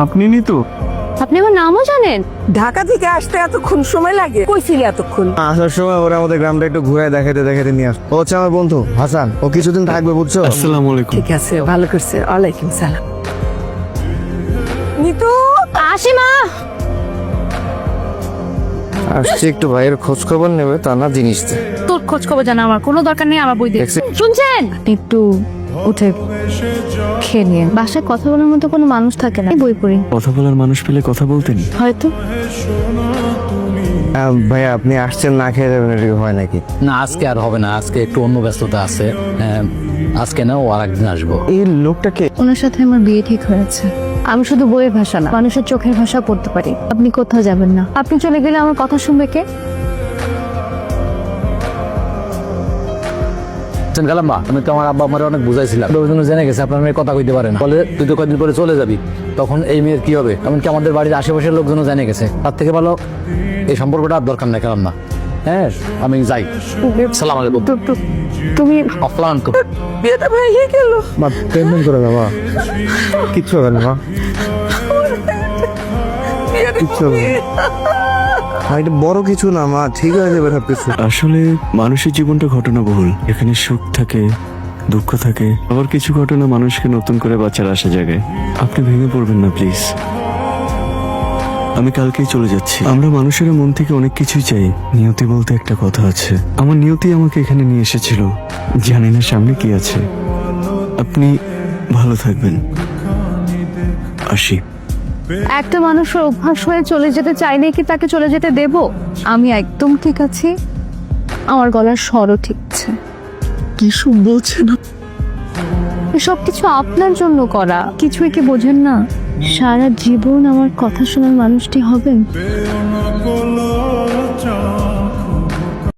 আপনি নিতু? আপনি আমার নামও জানেন? ঢাকা থেকে আসতে এতক্ষণ সময় লাগে? কইছিলি এতক্ষণ? আসার সময় ওরা আমাদের গ্রামটা একটু ঘুরে দেখাতে দেখাতে নিয়ে আসতো। ও হচ্ছে আমার বন্ধু হাসান, ও কিছুদিন থাকবে বুঝছো। আসসালামু আলাইকুম। ঠিক আছে, ভালো করছে। ওয়ালাইকুম সালাম। নিতু, আসি মা। আসছে একটু ভাইয়ের খোঁজ খবর নেবে, তা না জিনিস দে। তোর খোঁজ খবর জানা আমার কোনো দরকার নেই, আমার বই দিয়ে দেখছি। শুনছেন? একটু উঠে খেয়ে নিয়ে বাসায় কথা বলার মতো কোনো মানুষ থাকে না, বই পড়ি কথা বলার মানুষ পেলে কথা বলতেন। হয়তো। ভাইয়া আপনি আসছেন না খেয়ে যাবেন, এটা কি হয় নাকি? না আজকে আর হবে না, আজকে একটু অন্য ব্যস্ততা আছে। আজকে না, ও আর একদিন আসবো। এই লোকটাকে ওনার সাথে আমার বিয়ে ঠিক হয়েছে। আমি শুধু বইয়ের ভাষা না, মানুষের চোখের ভাষা পড়তে পারি। আপনি কোথাও যাবেন না, আপনি চলে গেলে আমার কথা শুনবে কে? গেলাম বা আমি তো আমার আব্বা আমার অনেক বুঝাইছিলাম, ওই জন্য জেনে গেছে আপনার মেয়ে কথা কইতে পারেন, বলে তুই তো কয়েকদিন পরে চলে যাবি, তখন এই মেয়ের কি হবে? এমনকি আমাদের বাড়ির আশেপাশের লোকজনও জেনে গেছে। তার থেকে ভালো এই সম্পর্কটা আর দরকার নাই, গেলাম না। হ্যাঁ আমি যাই। সালাম আলাইকুম। তুমি অফলান তো বিয়েটা ভেঙে গেল। মা টেনশন করে না মা, কিচ্ছু হবে না মা, কিচ্ছু হবে না। এটা বড় কিছু না মা, ঠিক হয়ে যাবে সব কিছু। আসলে মানুষের জীবনটা ঘটনাবহুল, এখানে সুখ থাকে, দুঃখ থাকে, আবার কিছু ঘটনা মানুষকে নতুন করে বাঁচার আশা জাগায়। আপনি ভেঙে পড়বেন না প্লিজ। আমি কালকেই চলে যাচ্ছি। আমরা মানুষের মন থেকে অনেক কিছুই চাই, নিয়তি বলতে একটা কথা আছে। আমার নিয়তি আমাকে এখানে নিয়ে এসেছিল, জানি না সামনে কি আছে। আপনি ভালো থাকবেন, আসি। একটা মানুষের অভ্যাস হয়ে চলে যেতে চাইলে কি তাকে চলে যেতে দেব? আমি একদম ঠিক আছি, আমার গলার স্বরও ঠিক আছে। কি সব বলছেন? এসব কিছু আপনার জন্য করা, কিছুই কি বোঝেন না? সারা জীবন আমার কথা শোনার মানুষটি হবেন।